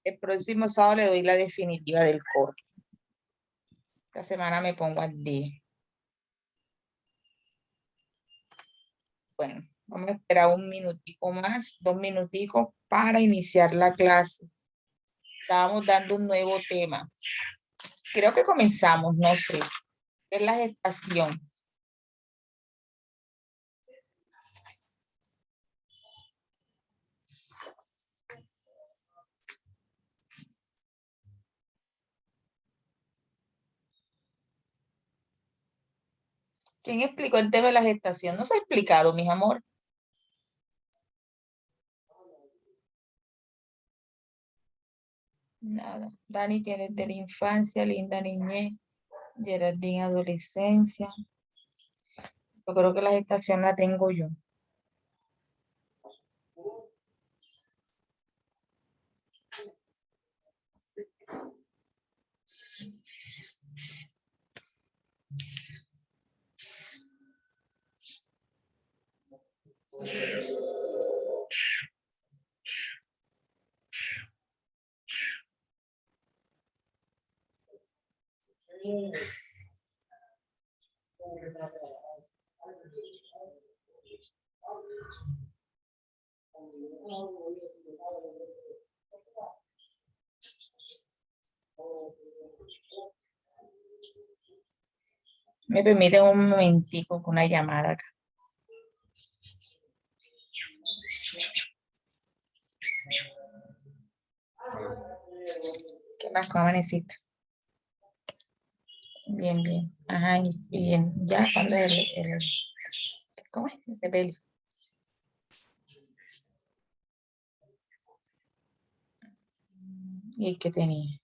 El próximo sábado le doy la definitiva del corte. Esta semana me pongo al día. Bueno, vamos a esperar un minutico más, 2 minuticos para iniciar la clase. Estábamos dando un nuevo tema. Creo que comenzamos, no sé. Es la gestación. ¿Quién explicó el tema de la gestación? No se ha explicado, mis amor. Nada. Dani tiene de la infancia, Linda niñez, Geraldine adolescencia. Yo creo que la gestación la tengo yo. Me permiten un momentico con una llamada acá. ¿Qué más? ¿Cómo amaneciste? Bien, bien. Ajá, y bien. Ya cuando ¿cómo es? Ese pelo. ¿Y qué tenía?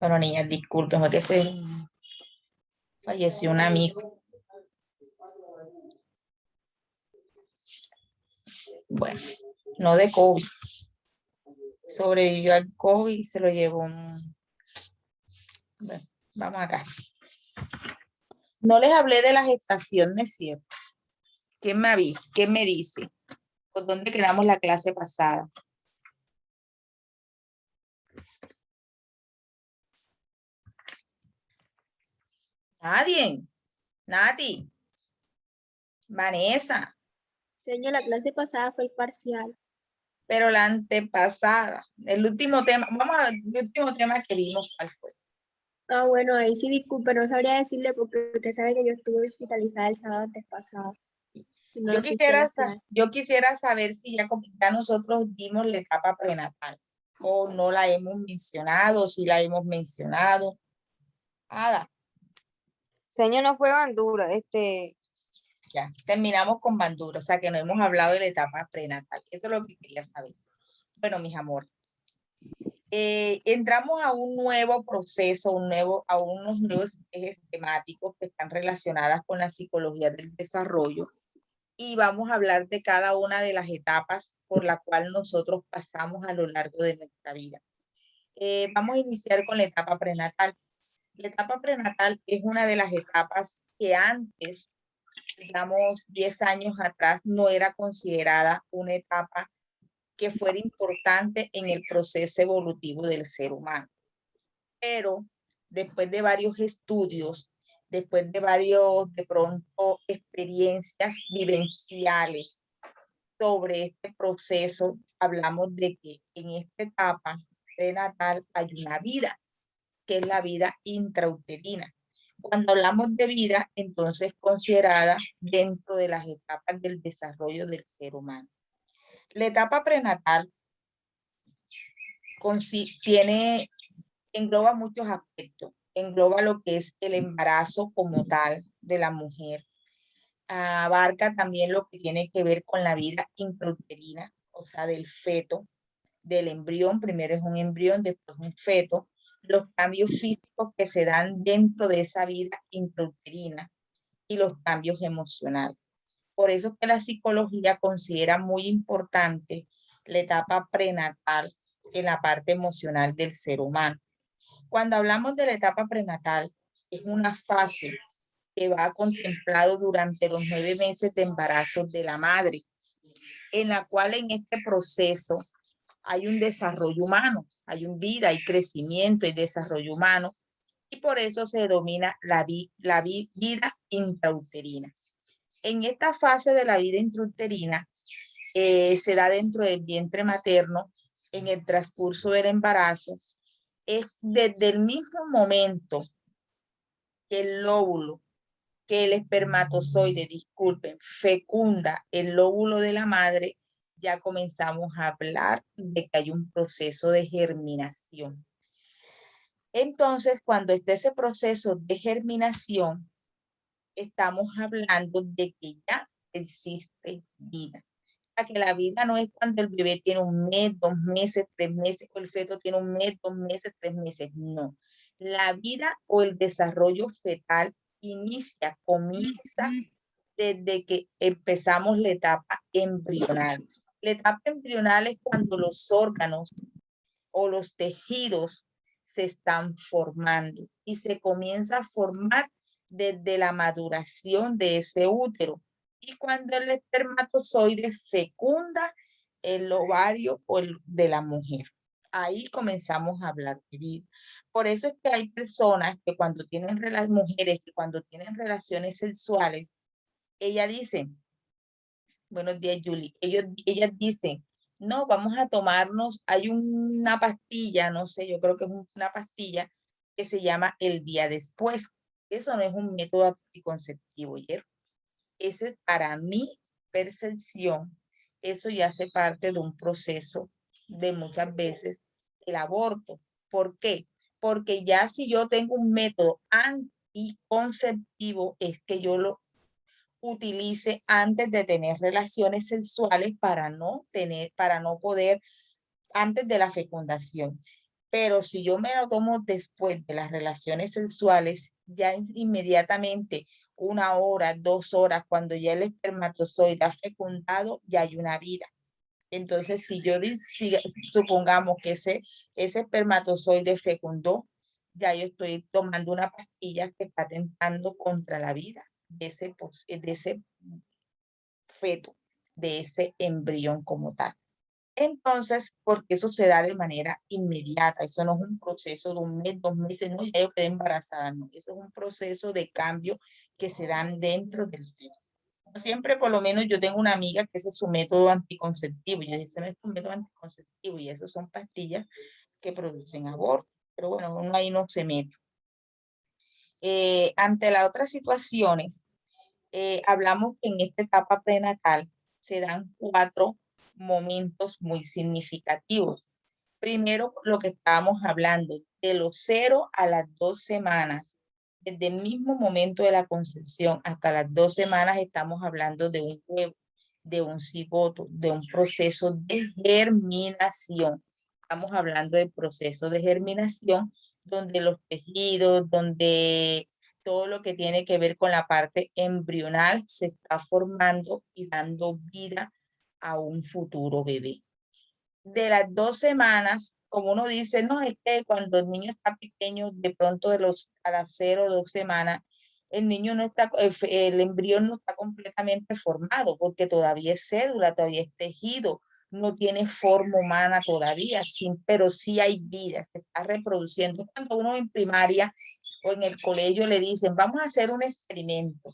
Bueno, niñas, disculpen, porque falleció un amigo. Bueno, no de COVID. Sobrevivió al COVID y se lo llevó un... Bueno, vamos acá. No les hablé de la gestación, ¿no es cierto? ¿Quién me avisa? ¿Quién me dice? ¿Por dónde quedamos la clase pasada? Nadie. Nati. Vanessa. Señor, la clase pasada fue el parcial. Pero la antepasada, el último tema, vamos a ver el último tema que vimos, ¿cuál fue? Ah, bueno, ahí sí disculpe, no sabría decirle porque usted sabe que yo estuve hospitalizada el sábado antes pasado. No existía la SLAC. Yo quisiera saber si ya nosotros dimos la etapa prenatal o no la hemos mencionado, si la hemos mencionado. Ada, Señor, no fue Bandura, ya, terminamos con Bandura, o sea que no hemos hablado de la etapa prenatal. Eso es lo que quería saber. Bueno, mis amores, entramos a un nuevo proceso, a unos nuevos ejes temáticos que están relacionadas con la psicología del desarrollo y vamos a hablar de cada una de las etapas por la cual nosotros pasamos a lo largo de nuestra vida. Vamos a iniciar con la etapa prenatal. La etapa prenatal es una de las etapas que antes, digamos, 10 años atrás, no era considerada una etapa que fuera importante en el proceso evolutivo del ser humano. Pero después de varios estudios, después de de pronto, experiencias vivenciales sobre este proceso, hablamos de que en esta etapa prenatal hay una vida, que es la vida intrauterina. Cuando hablamos de vida, entonces considerada dentro de las etapas del desarrollo del ser humano. La etapa prenatal engloba muchos aspectos. Engloba lo que es el embarazo como tal de la mujer. Abarca también lo que tiene que ver con la vida intrauterina, o sea, del feto, del embrión. Primero es un embrión, después un feto. Los cambios físicos que se dan dentro de esa vida intrauterina y los cambios emocionales. Por eso que la psicología considera muy importante la etapa prenatal en la parte emocional del ser humano. Cuando hablamos de la etapa prenatal, es una fase que va contemplado durante los 9 meses de embarazo de la madre, en la cual en este proceso hay un desarrollo humano, hay un vida, hay crecimiento y desarrollo humano, y por eso se denomina vida intrauterina. En esta fase de la vida intrauterina se da dentro del vientre materno, en el transcurso del embarazo, es desde el mismo momento que el óvulo, que el espermatozoide, disculpen, fecunda el óvulo de la madre, ya comenzamos a hablar de que hay un proceso de germinación. Entonces, cuando esté ese proceso de germinación, estamos hablando de que ya existe vida. O sea, que la vida no es cuando el bebé tiene 1 mes, 2 meses, 3 meses, o el feto tiene 1 mes, 2 meses, 3 meses. No. La vida o el desarrollo fetal comienza desde que empezamos la etapa embrional. La etapa embrional es cuando los órganos o los tejidos se están formando y se comienza a formar desde la maduración de ese útero. Y cuando el espermatozoide fecunda el ovario de la mujer. Ahí comenzamos a hablar de vida. Por eso es que hay personas que cuando tienen mujeres que cuando tienen relaciones sexuales, ella dice, buenos días, Julie, ellas dicen, no, vamos a tomarnos, hay una pastilla, no sé, yo creo que es una pastilla que se llama el día después. Eso no es un método anticonceptivo, ¿ya? Ese, para mi percepción, eso ya hace parte de un proceso de muchas veces el aborto. ¿Por qué? Porque ya si yo tengo un método anticonceptivo, es que yo lo utilice antes de tener relaciones sexuales para no poder, antes de la fecundación. Pero si yo me lo tomo después de las relaciones sexuales, ya inmediatamente 1 hora, 2 horas, cuando ya el espermatozoide ha fecundado, ya hay una vida. Entonces, si supongamos que ese espermatozoide fecundó, ya yo estoy tomando una pastilla que está atentando contra la vida de ese feto, de ese embrión como tal. Entonces, porque eso se da de manera inmediata, eso no es un proceso de 1 mes, 2 meses, no, ya yo quedé embarazada, no, eso es un proceso de cambio que se dan dentro del feto. Siempre, por lo menos, yo tengo una amiga que ese es su método anticonceptivo, y ese no es un método anticonceptivo, y eso son pastillas que producen aborto, pero bueno, uno ahí no se mete. Ante las otras situaciones, hablamos que en esta etapa prenatal se dan 4 momentos muy significativos. Primero, lo que estábamos hablando, de los 0 a las 2 semanas, desde el mismo momento de la concepción hasta las 2 semanas, estamos hablando de un huevo, de un cigoto, de un proceso de germinación. Estamos hablando del proceso de germinación, donde los tejidos, donde todo lo que tiene que ver con la parte embrional se está formando y dando vida a un futuro bebé. De las 2 semanas, como uno dice, no, es que cuando el niño está pequeño, de pronto a las 0 o 2 semanas, el niño no está, el embrión no está completamente formado, porque todavía es cédula, todavía es tejido, no tiene forma humana todavía, pero sí hay vida, se está reproduciendo. Cuando uno en primaria o en el colegio le dicen, vamos a hacer un experimento,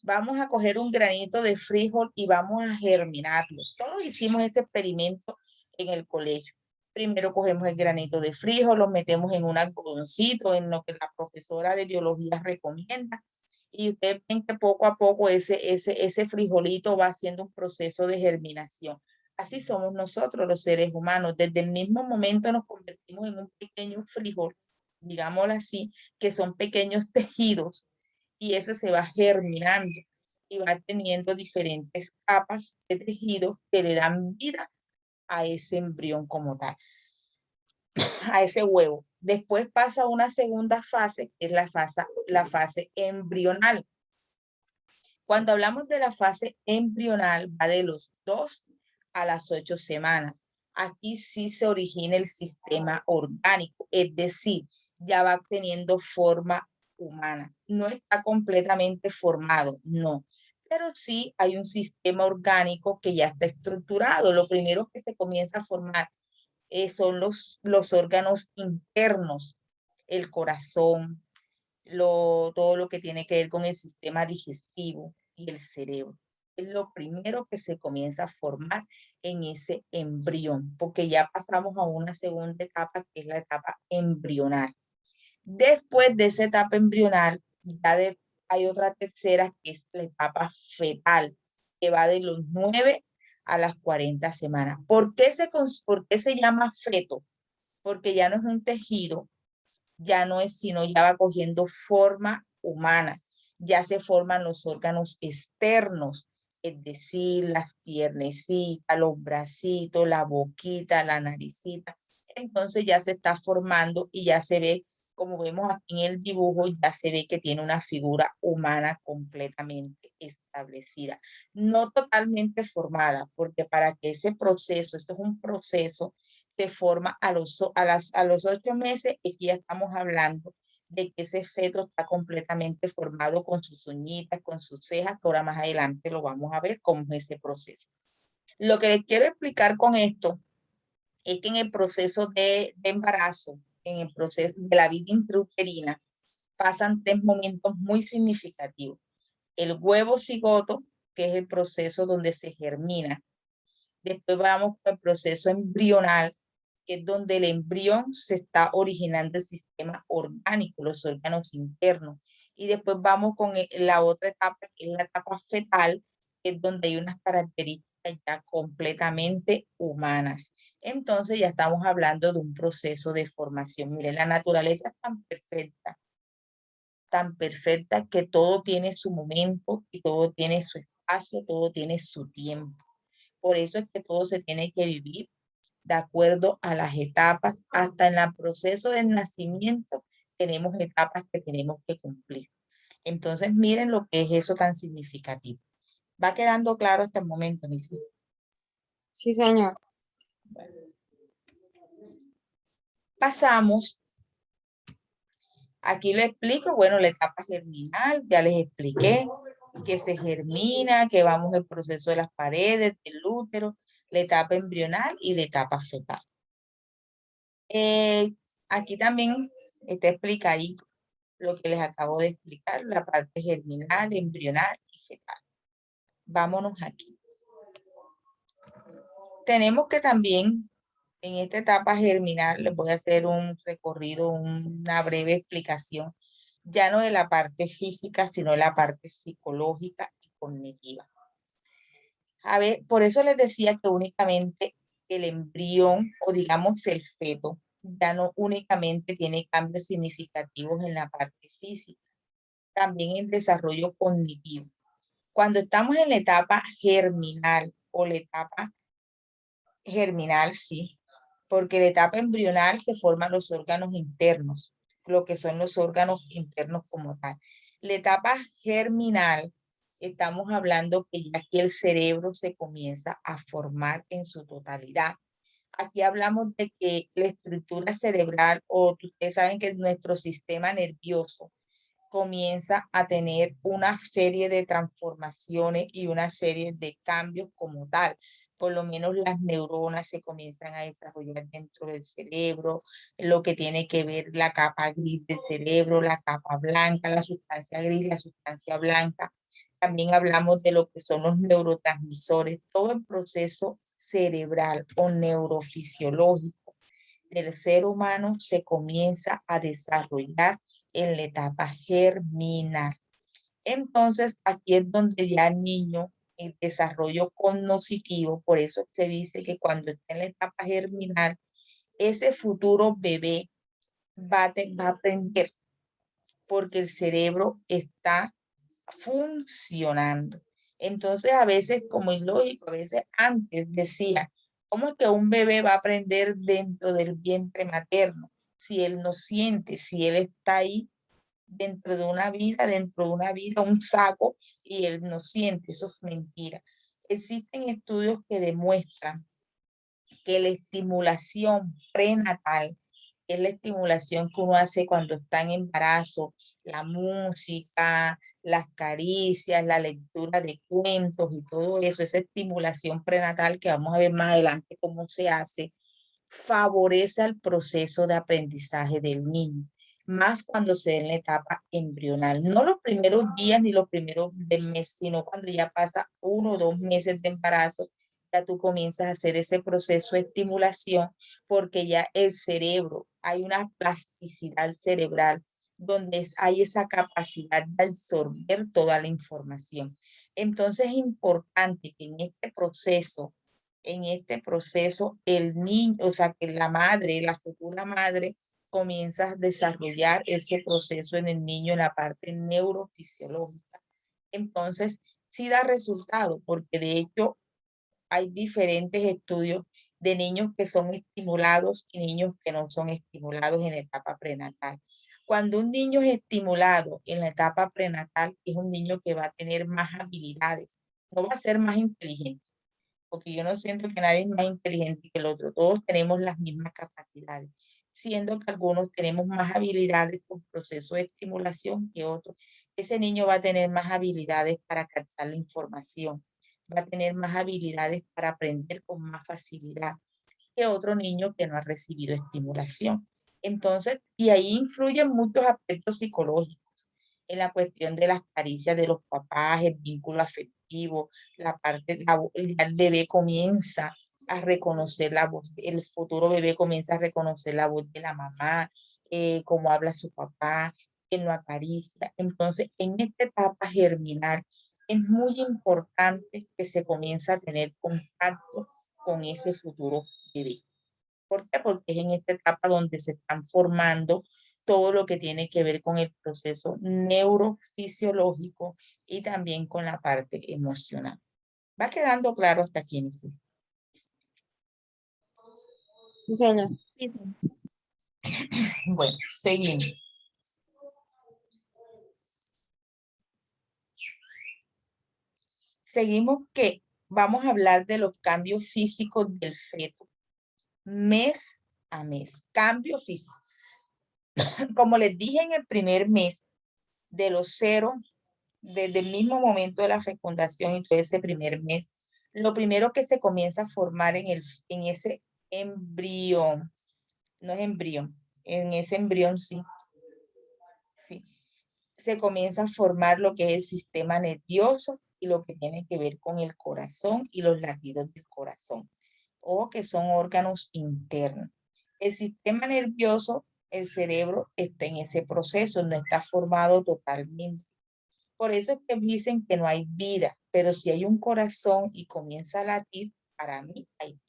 vamos a coger un granito de frijol y vamos a germinarlo. Todos hicimos este experimento en el colegio. Primero cogemos el granito de frijol, lo metemos en un algodoncito, en lo que la profesora de biología recomienda, y ustedes ven que poco a poco ese frijolito va haciendo un proceso de germinación. Así somos nosotros los seres humanos. Desde el mismo momento nos convertimos en un pequeño frijol, digámoslo así, que son pequeños tejidos, y ese se va germinando y va teniendo diferentes capas de tejido que le dan vida a ese embrión como tal, a ese huevo. Después pasa una segunda fase, que es la fase embrional. Cuando hablamos de la fase embrional, va de los 2 a las 8 semanas. Aquí sí se origina el sistema orgánico, es decir, ya va teniendo forma humana. No está completamente formado, no, pero sí hay un sistema orgánico que ya está estructurado. Lo primero que se comienza a formar son los órganos internos, el corazón, todo lo que tiene que ver con el sistema digestivo y el cerebro. Es lo primero que se comienza a formar en ese embrión, porque ya pasamos a una segunda etapa, que es la etapa embrional. Después de esa etapa embrional, hay otra tercera, que es la etapa fetal, que va de los 9 a las 40 semanas. ¿Por qué se llama feto? Porque ya no es un tejido, ya no es, sino ya va cogiendo forma humana, ya se forman los órganos externos, es decir, las piernecitas, los bracitos, la boquita, la naricita. Entonces ya se está formando y ya se ve, como vemos aquí en el dibujo, ya se ve que tiene una figura humana completamente establecida. No totalmente formada, porque para que ese proceso, esto es un proceso, se forma a los 8 meses, y aquí ya estamos hablando de que ese feto está completamente formado con sus uñitas, con sus cejas, que ahora más adelante lo vamos a ver cómo es ese proceso. Lo que les quiero explicar con esto es que en el proceso de embarazo, en el proceso de la vida intrauterina, pasan 3 momentos muy significativos. El huevo cigoto, que es el proceso donde se germina. Después vamos con el proceso embrional, que es donde el embrión se está originando el sistema orgánico, los órganos internos. Y después vamos con la otra etapa, que es la etapa fetal, que es donde hay unas características ya completamente humanas. Entonces ya estamos hablando de un proceso de formación. Miren, la naturaleza es tan perfecta que todo tiene su momento y todo tiene su espacio, todo tiene su tiempo. Por eso es que todo se tiene que vivir de acuerdo a las etapas. Hasta en el proceso del nacimiento tenemos etapas que tenemos que cumplir. Entonces, miren lo que es eso tan significativo. ¿Va quedando claro hasta el momento, mis hijos? Sí, señor. Pasamos. Aquí les explico, bueno, la etapa germinal, ya les expliqué que se germina, que vamos el proceso de las paredes, del útero, la etapa embrional y la etapa fetal. Aquí también está explicadito lo que les acabo de explicar, la parte germinal, embrional y fetal. Vámonos aquí. Tenemos que también, en esta etapa germinal, les voy a hacer un recorrido, una breve explicación ya no de la parte física, sino de la parte psicológica y cognitiva. A ver, por eso les decía que únicamente el embrión o digamos el feto ya no únicamente tiene cambios significativos en la parte física, también en desarrollo cognitivo. Cuando estamos en la etapa germinal o la etapa germinal, sí, porque la etapa embrional se forman los órganos internos, lo que son los órganos internos como tal. La etapa germinal, estamos hablando que ya que el cerebro se comienza a formar en su totalidad. Aquí hablamos de que la estructura cerebral, o ustedes saben que nuestro sistema nervioso comienza a tener una serie de transformaciones y una serie de cambios como tal. Por lo menos las neuronas se comienzan a desarrollar dentro del cerebro, lo que tiene que ver la capa gris del cerebro, la capa blanca, la sustancia gris, la sustancia blanca. También hablamos de lo que son los neurotransmisores, todo el proceso cerebral o neurofisiológico del ser humano se comienza a desarrollar en la etapa germinal. Entonces, aquí es donde ya el niño, el desarrollo cognitivo, por eso se dice que cuando está en la etapa germinal, ese futuro bebé va a aprender porque el cerebro está funcionando. Entonces, a veces, como ilógico, a veces antes decía, ¿cómo es que un bebé va a aprender dentro del vientre materno si él no siente, si él está ahí dentro de una vida, un saco, y él no siente? Eso es mentira. Existen estudios que demuestran que la estimulación prenatal es la estimulación que uno hace cuando está en embarazo, la música, las caricias, la lectura de cuentos y todo eso, esa estimulación prenatal que vamos a ver más adelante cómo se hace, favorece el proceso de aprendizaje del niño, más cuando se da en la etapa embrional. No los primeros días ni los primeros del mes, sino cuando ya pasa 1 o 2 meses de embarazo, ya tú comienzas a hacer ese proceso de estimulación porque ya el cerebro, hay una plasticidad cerebral donde hay esa capacidad de absorber toda la información. Entonces es importante que en este proceso, el niño, o sea, que la madre, la futura madre, comienza a desarrollar ese proceso en el niño en la parte neurofisiológica. Entonces, sí da resultado, porque de hecho hay diferentes estudios de niños que son estimulados y niños que no son estimulados en la etapa prenatal. Cuando un niño es estimulado en la etapa prenatal, es un niño que va a tener más habilidades, no va a ser más inteligente, porque yo no siento que nadie es más inteligente que el otro, todos tenemos las mismas capacidades, siendo que algunos tenemos más habilidades con proceso de estimulación que otros. Ese niño va a tener más habilidades para captar la información, va a tener más habilidades para aprender con más facilidad que otro niño que no ha recibido estimulación. Entonces, y ahí influyen muchos aspectos psicológicos en la cuestión de las caricias de los papás, el vínculo afectivo, la parte, el bebé comienza a reconocer la voz, el futuro bebé comienza a reconocer la voz de la mamá, cómo habla su papá, que lo acaricia. Entonces, en esta etapa germinal, es muy importante que se comience a tener contacto con ese futuro bebé. ¿Por qué? Porque es en esta etapa donde se están formando todo lo que tiene que ver con el proceso neurofisiológico y también con la parte emocional. ¿Va quedando claro hasta aquí? Sí. Sí, señor. Sí, señor. Bueno, seguimos. Seguimos que vamos a hablar de los cambios físicos del feto mes a mes. Cambio físico. Como les dije en el primer mes, de los 0, desde el mismo momento de la fecundación y todo ese primer mes, lo primero que se comienza a formar en ese embrión, no es embrión, en ese embrión sí, se comienza a formar lo que es el sistema nervioso y lo que tiene que ver con el corazón y los latidos del corazón, o que son órganos internos. El sistema nervioso El cerebro está en ese proceso, no está formado totalmente. Por eso es que dicen que no hay vida, pero si hay un corazón y comienza a latir, para mí hay vida.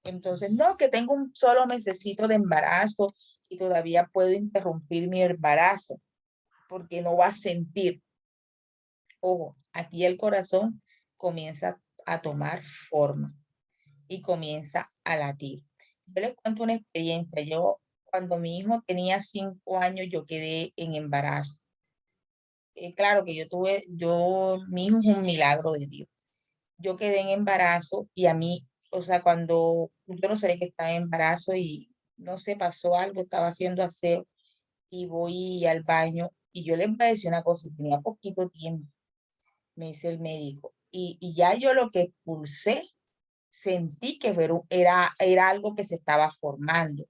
Entonces, no, que tengo un solo mesecito de embarazo y todavía puedo interrumpir mi embarazo porque no va a sentir. Ojo, aquí el corazón comienza a tomar forma y comienza a latir. Yo les cuento una experiencia. Yo, cuando mi hijo tenía 5 años, yo quedé en embarazo. Claro que mi hijo es un milagro de Dios. Yo quedé en embarazo y a mí, o sea, cuando yo no sabía que estaba en embarazo y no sé, pasó algo, estaba haciendo aseo y voy al baño y yo les voy a decir una cosa, tenía poquito tiempo, me dice el médico, y ya yo lo que pulsé, sentí que era algo que se estaba formando.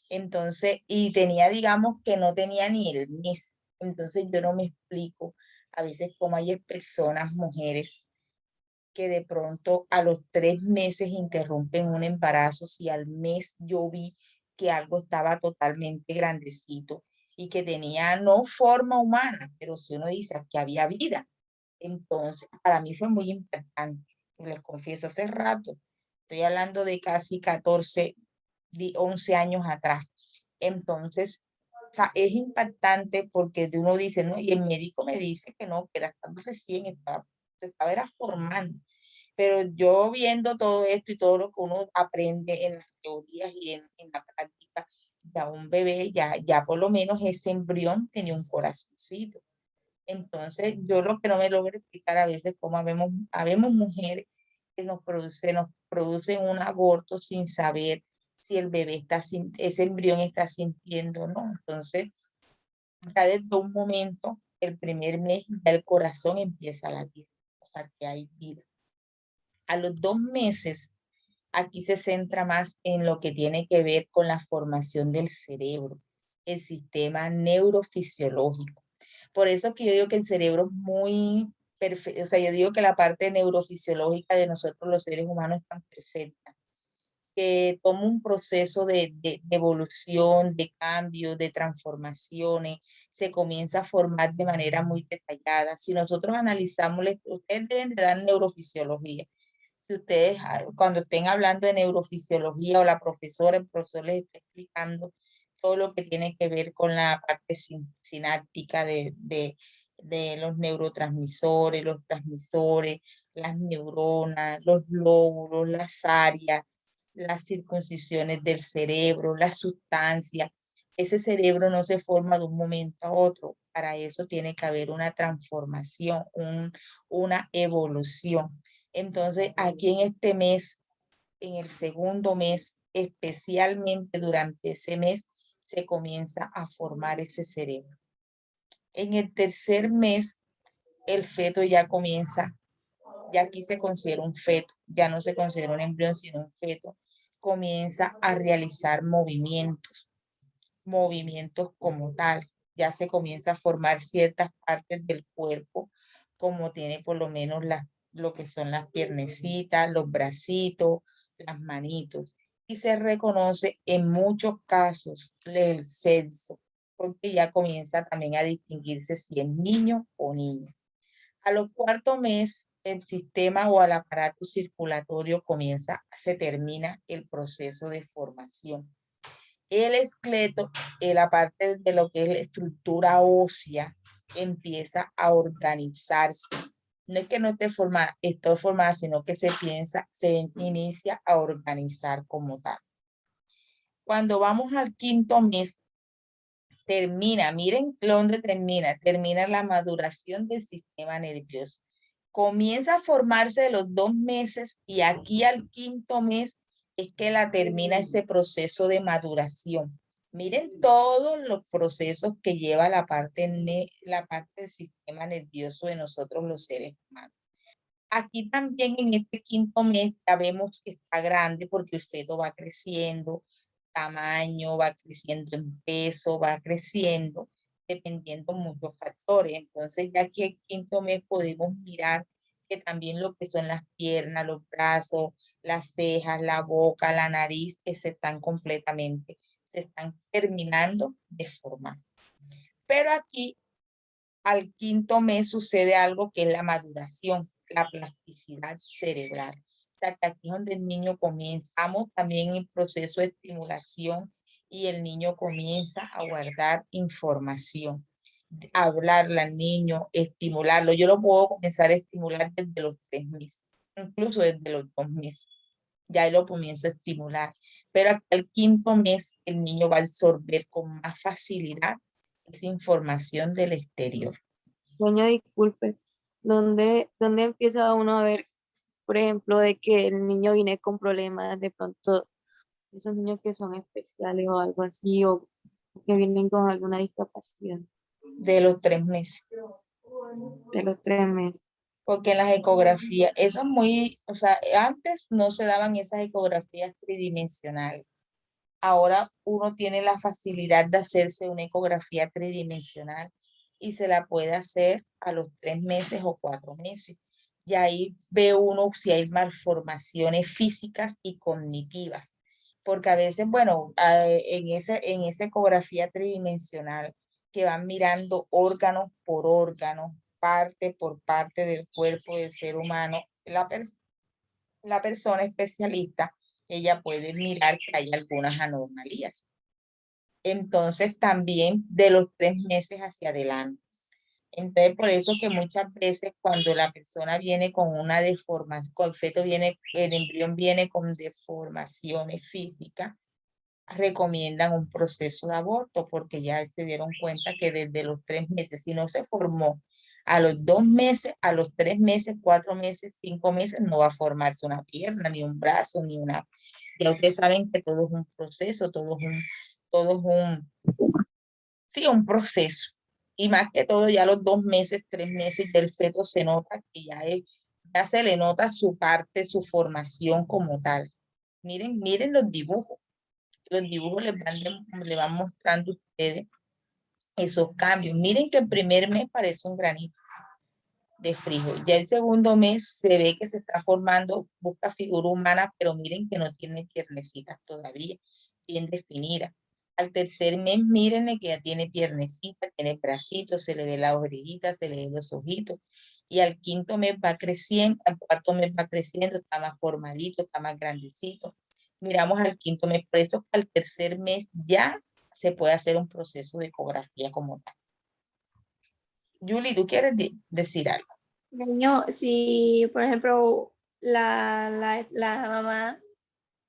Entonces, y tenía, digamos, que no tenía ni el mes. Entonces, yo no me explico a veces cómo hay personas, mujeres, que de pronto a los 3 meses interrumpen un embarazo, si al mes yo vi que algo estaba totalmente grandecito y que tenía no forma humana, pero si uno dice que había vida. Entonces, para mí fue muy importante. Les confieso, hace rato, estoy hablando de casi 14, 11 años atrás. Entonces, o sea, es impactante porque uno dice, no, y el médico me dice que no, que era estaba recién, se estaba era formando. Pero yo viendo todo esto y todo lo que uno aprende en las teorías y en la práctica, ya un bebé, ya por lo menos ese embrión tenía un corazoncito. Entonces, yo lo que no me logro explicar a veces como habemos mujeres que nos producen un aborto sin saber si el bebé ese embrión está sintiendo, ¿no? Entonces, ya desde un momento, el primer mes, ya el corazón empieza a latir, o sea, que hay vida. A los 2 meses, aquí se centra más en lo que tiene que ver con la formación del cerebro, el sistema neurofisiológico. Por eso que yo digo que el cerebro es muy perfecto, o sea, yo digo que la parte neurofisiológica de nosotros los seres humanos es tan perfecta, que toma un proceso de evolución, de cambio, de transformaciones, se comienza a formar de manera muy detallada. Si nosotros analizamos, ustedes deben de dar neurofisiología. Si ustedes, cuando estén hablando de neurofisiología o la profesora, el profesor les está explicando todo lo que tiene que ver con la parte sináptica de los neurotransmisores, los transmisores, las neuronas, los lóbulos, las áreas, las circuncisiones del cerebro, las sustancias. Ese cerebro no se forma de un momento a otro. Para eso tiene que haber una transformación, una evolución. Entonces, aquí en este mes, en el segundo mes, especialmente durante ese mes, se comienza a formar ese cerebro. En el tercer mes, el feto ya comienza, ya aquí se considera un feto, ya no se considera un embrión, sino un feto, comienza a realizar movimientos como tal. Ya se comienza a formar ciertas partes del cuerpo, como tiene por lo menos lo que son las piernecitas, los bracitos, las manitos. Y se reconoce en muchos casos el sexo, porque ya comienza también a distinguirse si es niño o niña. A los 4 meses, el sistema o el aparato circulatorio se termina el proceso de formación. El esqueleto, la parte de lo que es la estructura ósea, empieza a organizarse. No es que no esté formada, sino que se inicia a organizar como tal. Cuando vamos al 5.º mes, miren dónde termina la maduración del sistema nervioso. Comienza a formarse de los 2 meses y aquí al 5.º mes es que termina ese proceso de maduración. Miren todos los procesos que lleva la parte del sistema nervioso de nosotros los seres humanos. Aquí también en este 5.º mes ya vemos que está grande porque el feto va creciendo, tamaño, va creciendo en peso, va creciendo, dependiendo muchos factores. Entonces, ya que el 5.º mes podemos mirar que también lo que son las piernas, los brazos, las cejas, la boca, la nariz, que se están completamente se están terminando de formar. Pero aquí, al 5º mes, sucede algo que es la maduración, la plasticidad cerebral. O sea, que aquí es donde el niño comenzamos también el proceso de estimulación y el niño comienza a guardar información, hablarle al niño, estimularlo. Yo lo puedo comenzar a estimular desde los 3 meses, incluso desde los 2 meses. Ya lo comienzo a estimular. Pero hasta el 5º mes el niño va a absorber con más facilidad esa información del exterior. Señor, disculpe. ¿Dónde empieza uno a ver, por ejemplo, de que el niño viene con problemas, de pronto esos niños que son especiales o algo así, o que vienen con alguna discapacidad De los 3 meses. de los 3 meses? Porque en las ecografías, eso es muy, o sea, antes no se daban esas ecografías tridimensionales. Ahora uno tiene la facilidad de hacerse una ecografía tridimensional y se la puede hacer a los 3 meses o 4 meses. Y ahí ve uno si hay malformaciones físicas y cognitivas. Porque a veces, bueno, en esa ecografía tridimensional que van mirando órgano por órgano, parte por parte del cuerpo del ser humano, la persona especialista, ella puede mirar que hay algunas anomalías. Entonces también de los 3 meses hacia adelante. Entonces por eso que muchas veces cuando la persona viene con una deformación, el feto viene, el embrión viene con deformaciones físicas, recomiendan un proceso de aborto porque ya se dieron cuenta que desde los 3 meses, si no se formó a los 2 meses, a los 3 meses, 4 meses, 5 meses, no va a formarse una pierna, ni un brazo, ni una... Ya ustedes saben que todo es un proceso, sí, un proceso. Y más que todo, ya a los 2 meses, 3 meses del feto se nota que ya se le nota su parte, su formación como tal. Miren los dibujos. Los dibujos le van mostrando a ustedes esos cambios. Miren que el primer mes parece un granito de frijol. Ya el segundo mes se ve que se está formando, busca figura humana, pero miren que no tiene piernecitas todavía bien definidas. Al tercer mes, mírenle que ya tiene piernecitas, tiene bracitos, se le ve la orejita, se le ve los ojitos. Y al 5º mes va creciendo, al 4º mes va creciendo, está más formadito, está más grandecito. Miramos al 5º mes, por eso al tercer mes ya se puede hacer un proceso de ecografía como tal. Julie, ¿tú quieres decir algo? Niño, si por ejemplo la mamá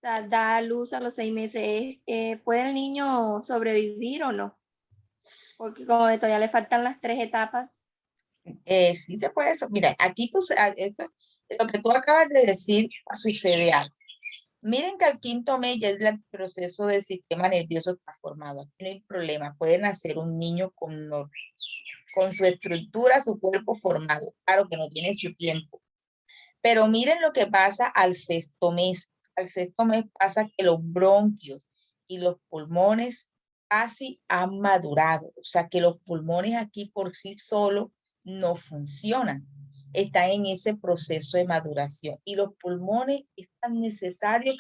da a luz a los 6 meses, ¿puede el niño sobrevivir o no? Porque como todavía le faltan las 3 etapas. Sí se puede, mira, aquí pues, lo que tú acabas de decir sucede algo. Miren que al 5º mes ya el proceso del sistema nervioso está formado, aquí no hay problema, puede nacer un niño con su estructura, su cuerpo formado, claro que no tiene su tiempo, pero miren lo que pasa al 6º mes. Al 6º mes pasa que los bronquios y los pulmones casi han madurado, o sea que los pulmones aquí por sí solos no funcionan, están en ese proceso de maduración y los pulmones es tan necesario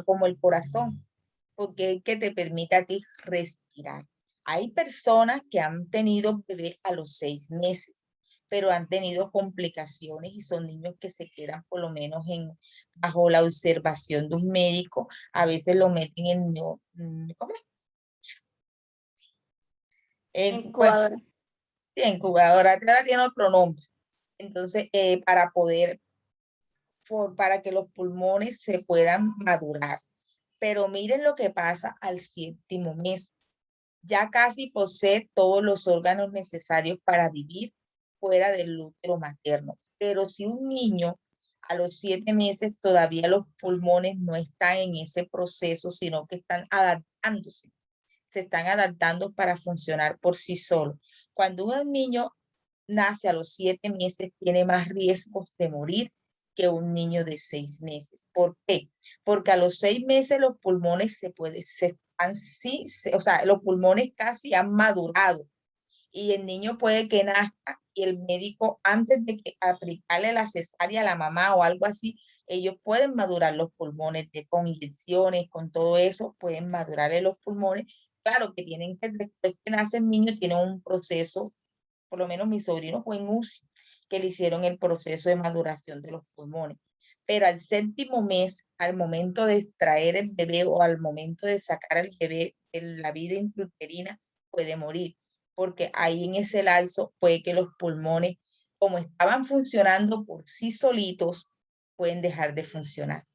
como el corazón, porque es que te permite a ti respirar. Hay personas que han tenido bebés a los 6 meses, pero han tenido complicaciones y son niños que se quedan por lo menos bajo la observación de un médico. A veces lo meten ¿cómo es? Bueno, Incubadora. incubadora, ahora tiene otro nombre. Entonces, para que los pulmones se puedan madurar. Pero miren lo que pasa al 7º mes. Ya casi posee todos los órganos necesarios para vivir fuera del útero materno. Pero si un niño a los 7 meses todavía los pulmones no están en ese proceso, sino que están adaptándose, se están adaptando para funcionar por sí solos. Cuando un niño nace a los 7 meses, tiene más riesgos de morir que un niño de 6 meses. ¿Por qué? Porque a los 6 meses los pulmones o sea, los pulmones casi han madurado y el niño puede que nazca y el médico antes de aplicarle la cesárea a la mamá o algo así, ellos pueden madurar los pulmones con inyecciones, con todo eso, pueden madurar en los pulmones. Claro que tienen que, después que nace el niño, tienen un proceso, por lo menos mi sobrino fue en UCI, que le hicieron el proceso de maduración de los pulmones. Pero al 7º mes, al momento de extraer el bebé o al momento de sacar al bebé de la vida intrauterina, puede morir, porque ahí en ese lapso puede que los pulmones, como estaban funcionando por sí solitos, pueden dejar de funcionar.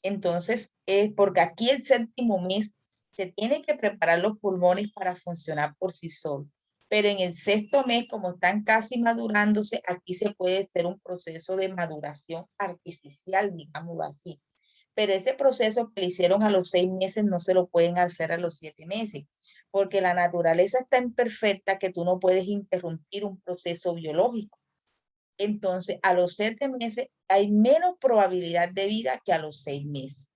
Entonces, porque aquí el 7º mes se tiene que preparar los pulmones para funcionar por sí solos. Pero en el 6º mes, como están casi madurándose, aquí se puede hacer un proceso de maduración artificial, digámoslo así. Pero ese proceso que le hicieron a los 6 meses no se lo pueden hacer a los 7 meses, porque la naturaleza es tan perfecta que tú no puedes interrumpir un proceso biológico. Entonces, a los 7 meses hay menos probabilidad de vida que a los 6 meses.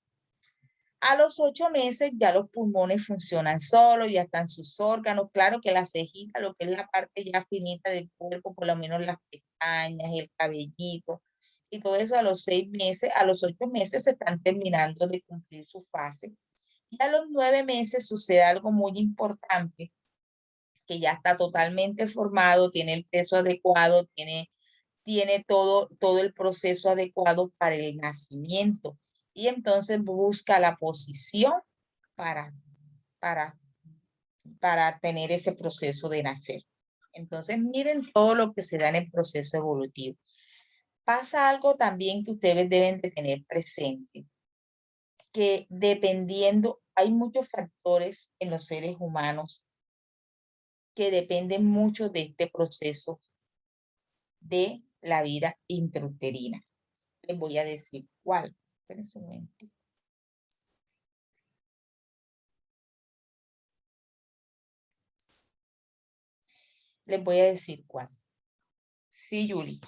A los 8 meses ya los pulmones funcionan solos, ya están sus órganos. Claro que la cejita, lo que es la parte ya finita del cuerpo, por lo menos las pestañas, el cabellito, y todo eso a los 6 meses, a los 8 meses se están terminando de cumplir su fase. Y a los 9 meses sucede algo muy importante, que ya está totalmente formado, tiene el peso adecuado, tiene todo el proceso adecuado para el nacimiento. Y entonces busca la posición para, para, para tener ese proceso de nacer. Entonces, miren todo lo que se da en el proceso evolutivo. Pasa algo también que ustedes deben de tener presente, que dependiendo, hay muchos factores en los seres humanos que dependen mucho de este proceso de la vida intrauterina. Les voy a decir cuál. Espérense un momento. Les voy a decir cuál. Sí, Yuli.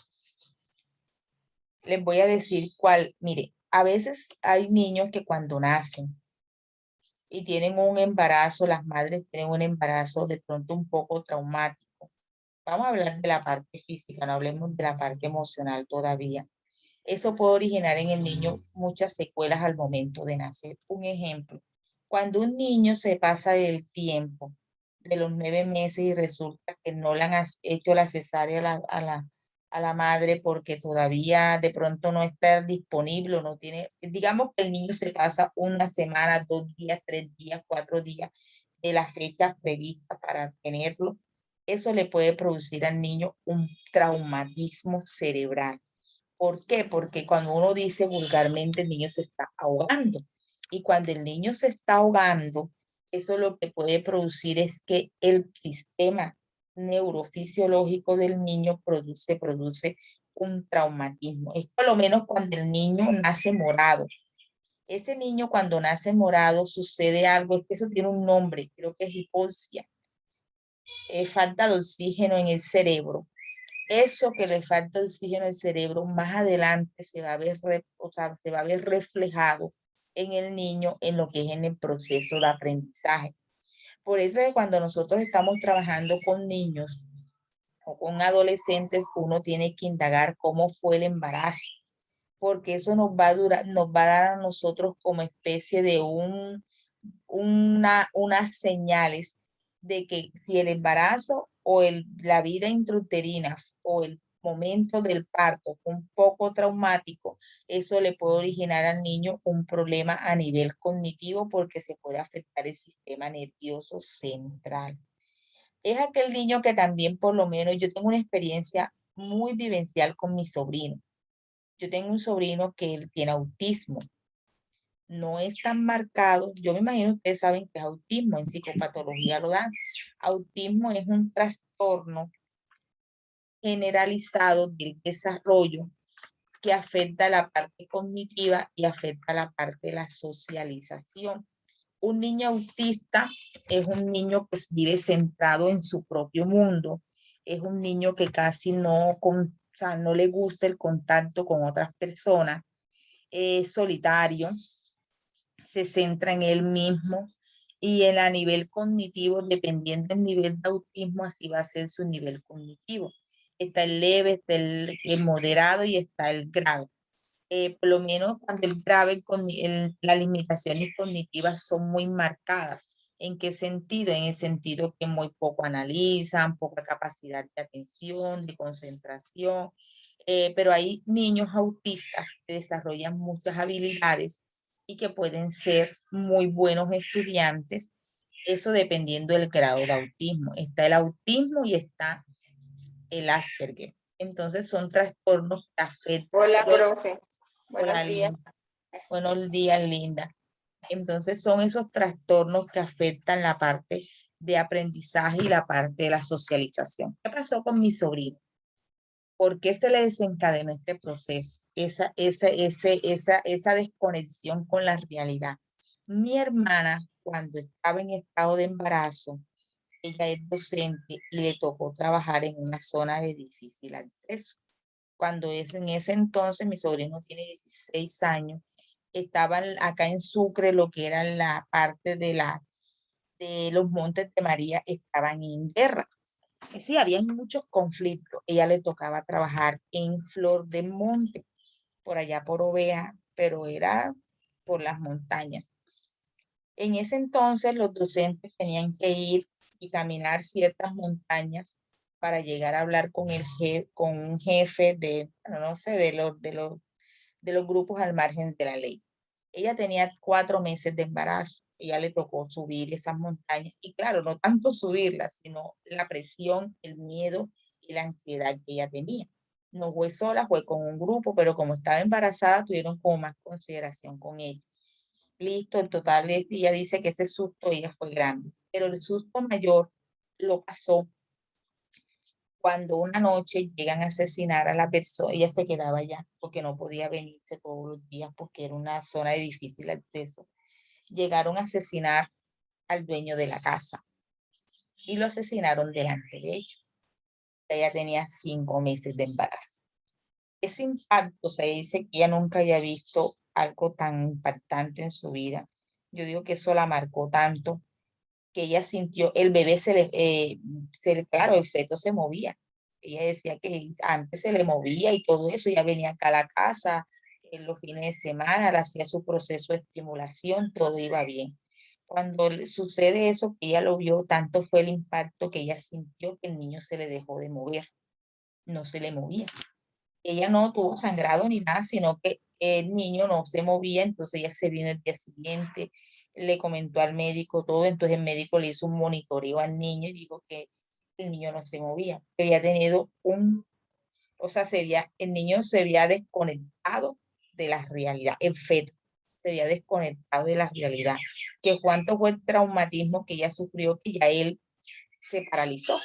Les voy a decir cuál. Mire, a veces hay niños que cuando nacen y tienen un embarazo, las madres tienen un embarazo de pronto un poco traumático. Vamos a hablar de la parte física, no hablemos de la parte emocional todavía. Eso puede originar en el niño muchas secuelas al momento de nacer. Un ejemplo, cuando un niño se pasa del tiempo de los 9 meses y resulta que no le han hecho la cesárea a la madre porque todavía de pronto no está disponible, no tiene, digamos que el niño se pasa una semana, 2 días, 3 días, 4 días de la fecha prevista para tenerlo, eso le puede producir al niño un traumatismo cerebral. ¿Por qué? Porque cuando uno dice vulgarmente, el niño se está ahogando. Y cuando el niño se está ahogando, eso lo que puede producir es que el sistema neurofisiológico del niño produce un traumatismo. Es por lo menos cuando el niño nace morado. Ese niño cuando nace morado sucede algo, es que eso tiene un nombre, creo que es hipoxia. Falta de oxígeno en el cerebro. Eso que le falta oxígeno al cerebro, más adelante se va a ver, se va a ver reflejado en el niño en lo que es en el proceso de aprendizaje. Por eso es que cuando nosotros estamos trabajando con niños o con adolescentes, uno tiene que indagar cómo fue el embarazo, porque eso nos va a dar a nosotros como especie de unas señales de que si el embarazo o la vida intrauterina o el momento del parto fue un poco traumático, eso le puede originar al niño un problema a nivel cognitivo porque se puede afectar el sistema nervioso central. Es aquel niño que también, por lo menos, yo tengo una experiencia muy vivencial con mi sobrino. Yo tengo un sobrino que él tiene autismo. No es tan marcado. Yo me imagino que ustedes saben que es autismo, en psicopatología lo dan. Autismo es un trastorno generalizado del desarrollo que afecta la parte cognitiva y afecta la parte de la socialización. Un niño autista es un niño que vive centrado en su propio mundo. Es un niño que casi o sea, no le gusta el contacto con otras personas. Es solitario, se centra en él mismo y a nivel cognitivo, dependiendo del nivel de autismo, así va a ser su nivel cognitivo. Está el leve, está el moderado y está el grave. por lo menos cuando el grave, las limitaciones cognitivas son muy marcadas. ¿En qué sentido? En el sentido que muy poco analizan, poca capacidad de atención, de concentración, pero hay niños autistas que desarrollan muchas habilidades y que pueden ser muy buenos estudiantes, eso dependiendo del grado de autismo. Está el autismo y está el Asperger. Entonces son trastornos que afectan. Hola, profe. Hola, Buenos días. Linda. Buenos días, Linda. Entonces son esos trastornos que afectan la parte de aprendizaje y la parte de la socialización. ¿Qué pasó con mi sobrino? ¿Por qué se le desencadenó este proceso? Esa desconexión con la realidad. Mi hermana, cuando estaba en estado de embarazo, ella es docente y le tocó trabajar en una zona de difícil acceso. Cuando es en ese entonces, mi sobrino tiene 16 años, estaban acá en Sucre, lo que era la parte de los Montes de María, estaban en guerra. Sí, había muchos conflictos. Ella le tocaba trabajar en Flor de Monte, por allá por Oveja, pero era por las montañas. En ese entonces los docentes tenían que ir y caminar ciertas montañas para llegar a hablar con con un jefe no sé, de los grupos al margen de la ley. Ella tenía 4 meses de embarazo. Ella le tocó subir esas montañas y claro, no tanto subirlas, sino la presión, el miedo y la ansiedad que ella tenía. No fue sola, fue con un grupo, pero como estaba embarazada, tuvieron como más consideración con ella. Listo, en total, ella dice que ese susto ella fue grande, pero el susto mayor lo pasó cuando una noche llegan a asesinar a la persona. Ella se quedaba allá porque no podía venirse todos los días porque era una zona de difícil acceso. Llegaron a asesinar al dueño de la casa y lo asesinaron delante de ella. Ella tenía 5 meses de embarazo. Ese impacto, se dice que ella nunca había visto algo tan impactante en su vida. Yo digo que eso la marcó tanto que ella sintió, el bebé claro, el feto se movía. Ella decía que antes se le movía y todo eso, ella venía acá a la casa en los fines de semana, le hacía su proceso de estimulación, todo iba bien. Cuando sucede eso, que ella lo vio, tanto fue el impacto que ella sintió que el niño se le dejó de mover, no se le movía. Ella no tuvo sangrado ni nada, sino que el niño no se movía, entonces ella se vino el día siguiente, le comentó al médico todo, entonces el médico le hizo un monitoreo al niño y dijo que el niño no se movía, que había tenido o sea, el niño se había desconectado de la realidad, el feto se había desconectado de la realidad, que cuánto fue el traumatismo que ella sufrió, que ya él se paralizó.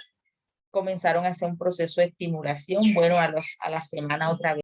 Comenzaron a hacer un proceso de estimulación, bueno, a la semana otra vez